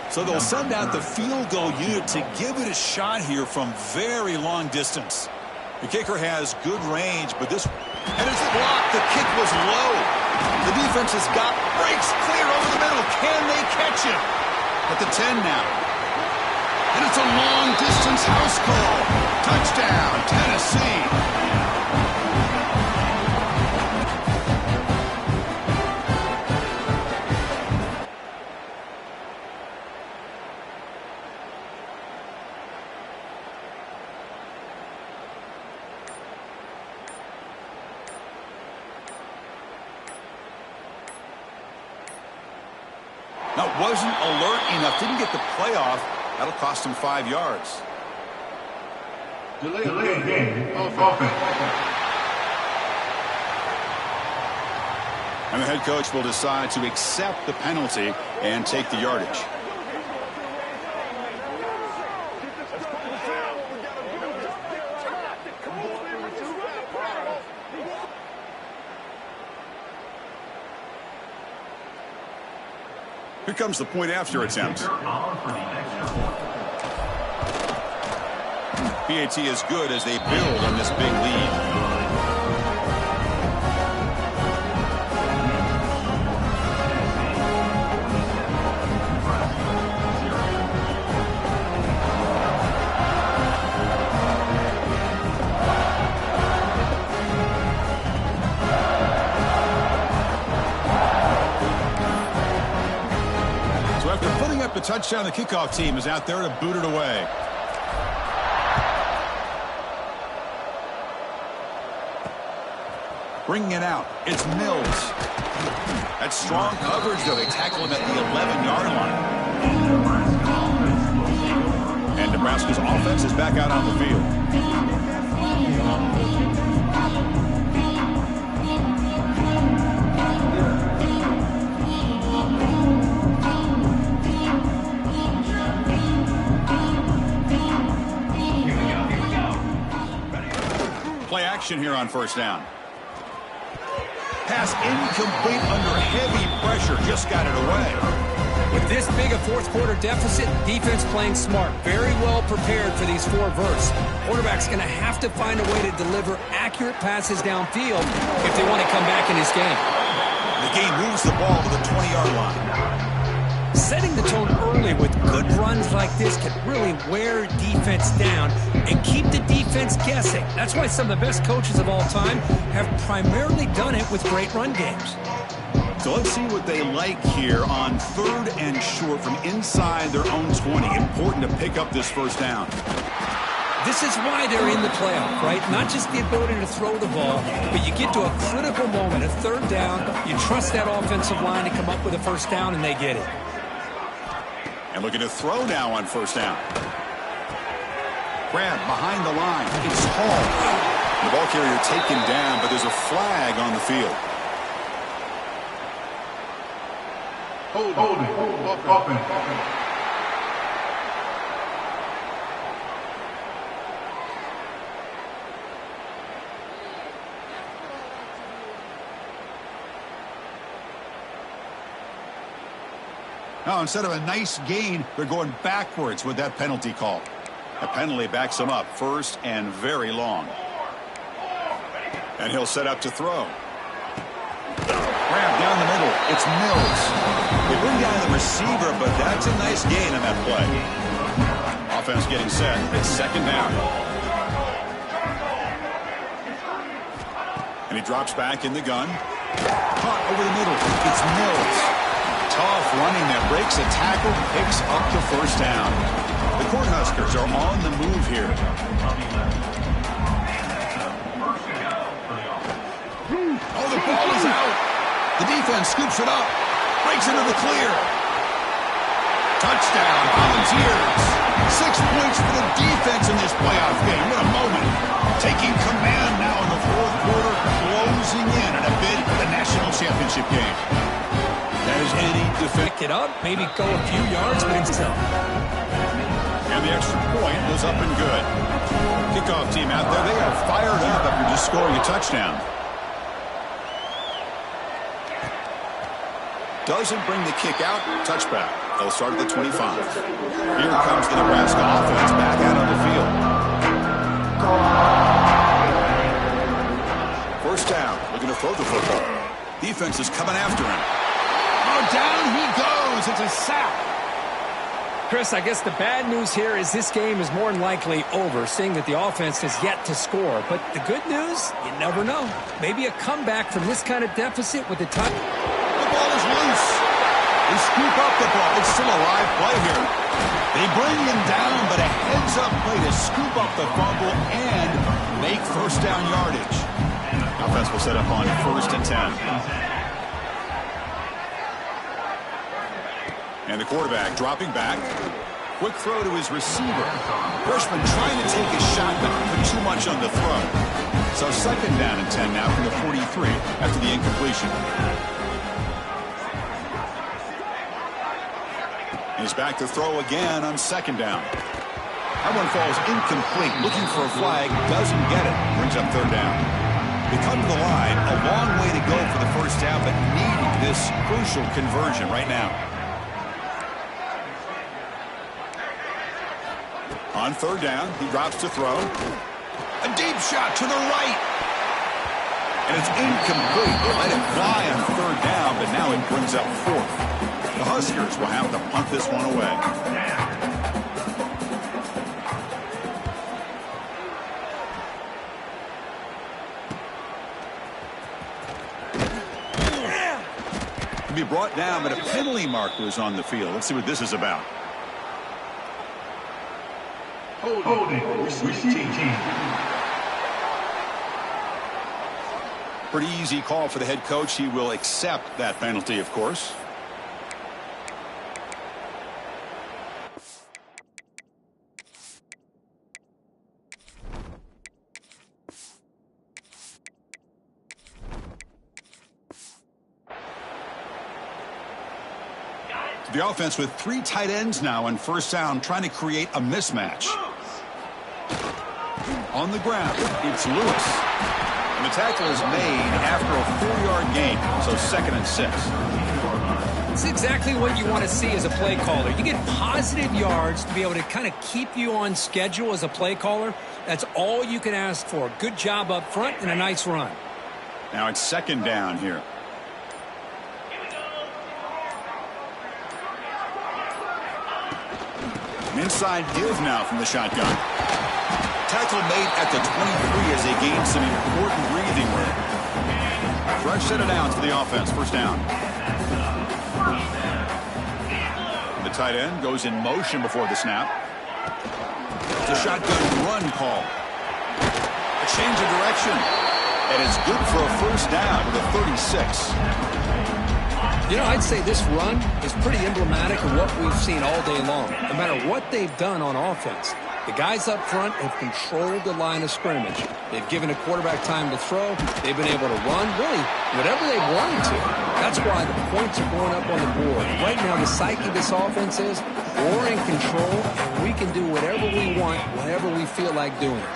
So they'll send out the field goal unit to give it a shot here from very long distance. The kicker has good range, but this... And it's blocked. The kick was low. The defense has got breaks clear over the middle. Can they catch him? At the 10 now. And it's a long-distance house call. Touchdown, Tennessee. Now, wasn't alert enough. Didn't get the playoff. That'll cost him 5 yards. Delay game. Offense. And the head coach will decide to accept the penalty and take the yardage. Here comes the point after attempt. PAT is good as they build on this big lead. The touchdown, the kickoff team is out there to boot it away. Bringing it out, it's Mills. That's strong coverage, though. They tackle him at the 11-yard line. And Nebraska's offense is back out on the field. Play action here on first down. Pass incomplete under heavy pressure. Just got it away. With this big a fourth quarter deficit, defense playing smart. Very well prepared for these four verts. Quarterback's going to have to find a way to deliver accurate passes downfield if they want to come back in this game. The game moves the ball to the 20-yard line. Setting the tone early with good runs like this can really wear defense down and keep the defense guessing. That's why some of the best coaches of all time have primarily done it with great run games. So let's see what they like here on 3rd and short from inside their own 20. Important to pick up this first down. This is why they're in the playoff, right? Not just the ability to throw the ball, but you get to a critical moment, a 3rd down. You trust that offensive line to come up with a first down, and they get it. And looking to throw now on first down. Grab behind the line. It's Hall. The ball carrier taken down, but there's a flag on the field. Holding. Offense. Now, instead of a nice gain, they're going backwards with that penalty call. The penalty backs him up 1st and very long. And he'll set up to throw. Grab down the middle. It's Mills. They bring down the receiver, but that's a nice gain on that play. Offense getting set. It's 2nd down. And he drops back in the gun. Caught over the middle. It's Mills. Tough running that breaks a tackle, picks up the first down. The Cornhuskers are on the move here. Oh, the ball is out. The defense scoops it up, breaks into the clear. Touchdown, Volunteers. 6 points for the defense in this playoff game. What a moment. Taking command now in the 4th quarter, closing in on a bid for the national championship game. That is any defense. Pick it up, maybe go a few yards, but it's tough. And the extra point was up and good. Kickoff team out there, they are fired up after just scoring a touchdown. Doesn't bring the kick out, touchback. They'll start at the 25. Here comes the Nebraska offense back out on the field. First down, looking to throw the football. Defense is coming after him. Oh, down he goes. It's a sack. Chris, I guess the bad news here is this game is more than likely over, seeing that the offense has yet to score. But the good news, you never know. Maybe a comeback from this kind of deficit with the touch. The ball is loose. They scoop up the ball. It's still a live play here. They bring him down, but a heads-up play to scoop up the fumble and make first down yardage. Offense will set up on 1st and 10. And the quarterback dropping back. Quick throw to his receiver. Freshman trying to take a shot, but put too much on the throw. So 2nd down and 10 now from the 43 after the incompletion. He's back to throw again on 2nd down. That one falls incomplete. Looking for a flag. Doesn't get it. Brings up 3rd down. They come to the line. A long way to go for the first down, but needing this crucial conversion right now. On third down, he drops to throw. A deep shot to the right. And it's incomplete. They let it fly on third down, but now it brings up fourth. The Huskers will have to punt this one away. Be brought down, but a penalty marker is on the field. Let's see what this is about. Holding. Receiving team. Pretty easy call for the head coach. He will accept that penalty, of course. The offense with 3 tight ends now on first down, trying to create a mismatch. On the ground, it's Lewis. And the tackle is made after a 4-yard gain, so 2nd and 6. It's exactly what you want to see as a play caller. You get positive yards to be able to kind of keep you on schedule as a play caller. That's all you can ask for. Good job up front and a nice run. Now it's 2nd down here. Inside give now from the shotgun. Tackle made at the 23 as they gain some important breathing room. Fresh set of downs for the offense. First down. The tight end goes in motion before the snap. It's a shotgun run call. A change of direction. And it's good for a first down to the 36. You know, I'd say this run is pretty emblematic of what we've seen all day long. No matter what they've done on offense, the guys up front have controlled the line of scrimmage. They've given a quarterback time to throw. They've been able to run, really, whatever they wanted to. That's why the points are going up on the board. Right now, the psyche of this offense is we're in control, and we can do whatever we want, whenever we feel like doing it.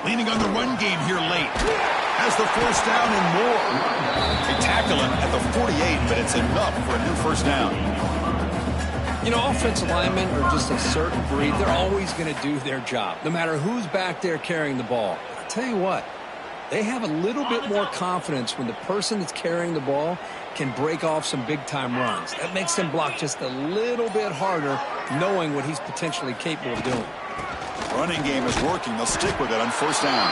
Leaning on the run game here late. Has the first down and more. They tackle him at the 48, but it's enough for a new first down. You know, offensive linemen are just a certain breed. They're always going to do their job, no matter who's back there carrying the ball. I'll tell you what, they have a little bit more confidence when the person that's carrying the ball can break off some big-time runs. That makes them block just a little bit harder, knowing what he's potentially capable of doing. Running game is working. They'll stick with it on first down.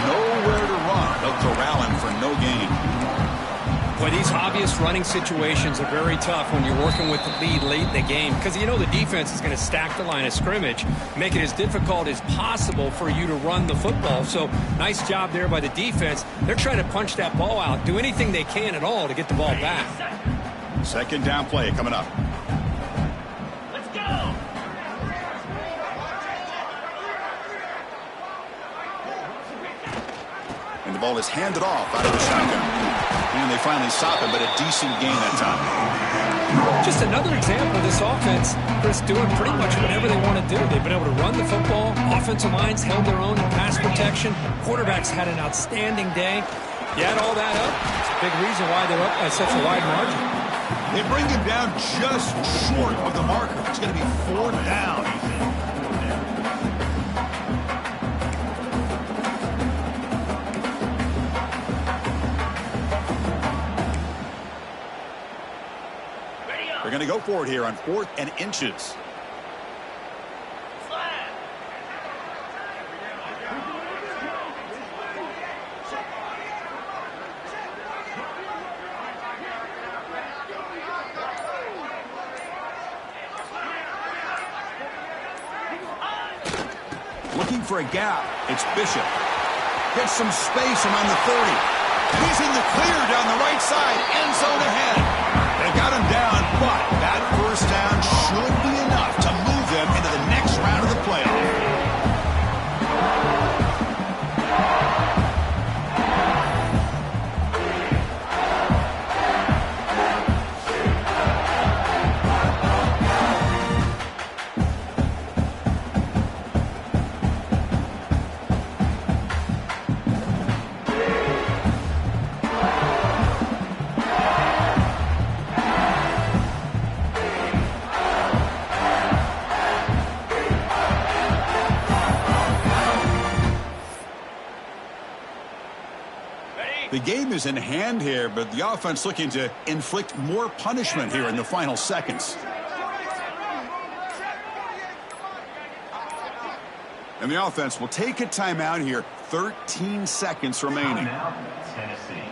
Nowhere to run. They'll corral him for no gain. Boy, these obvious running situations are very tough when you're working with the lead late in the game, because you know the defense is going to stack the line of scrimmage, make it as difficult as possible for you to run the football. So nice job there by the defense. They're trying to punch that ball out, do anything they can at all to get the ball back. 2nd down play coming up. Let's go! And the ball is handed off out of the shotgun. And they finally stop him, but a decent gain that time. Just another example of this offense, Chris, doing pretty much whatever they want to do. They've been able to run the football. Offensive lines held their own in pass protection. Quarterbacks had an outstanding day. You add all that up, it's a big reason why they're up by such a wide margin. They bring him down just short of the marker. It's going to be 4th down. They're going to go for it here on 4th and inches. Looking for a gap. It's Bishop. Gets some space around the 30. He's in the clear down the right side. End zone ahead. They got him down, but that first down should be enough to move them into the next round of the playoff. The game is in hand here, but the offense looking to inflict more punishment here in the final seconds. And the offense will take a timeout here. 13 seconds remaining. Tennessee.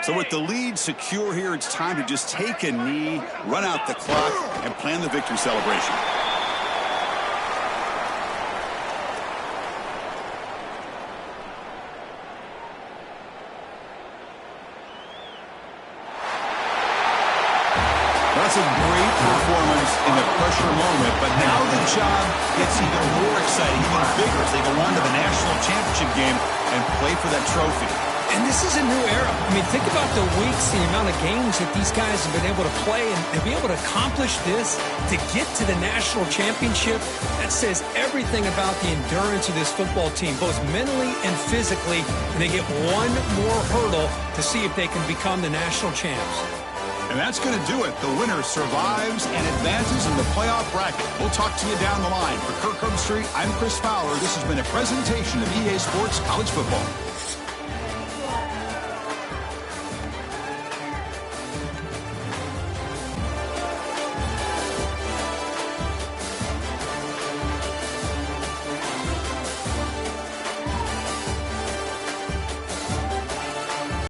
So with the lead secure here, it's time to just take a knee, run out the clock, and plan the victory celebration. That's a great performance in a pressure moment, but now the job gets even more exciting, even bigger as they go on to the national championship game and play for that trophy. And this is a new era. I mean, think about the weeks, the amount of games that these guys have been able to play, and to be able to accomplish this, to get to the national championship, that says everything about the endurance of this football team, both mentally and physically, and they get one more hurdle to see if they can become the national champs. And that's going to do it. The winner survives and advances in the playoff bracket. We'll talk to you down the line. For Kirk Herbstreit, I'm Chris Fowler. This has been a presentation of EA Sports College Football.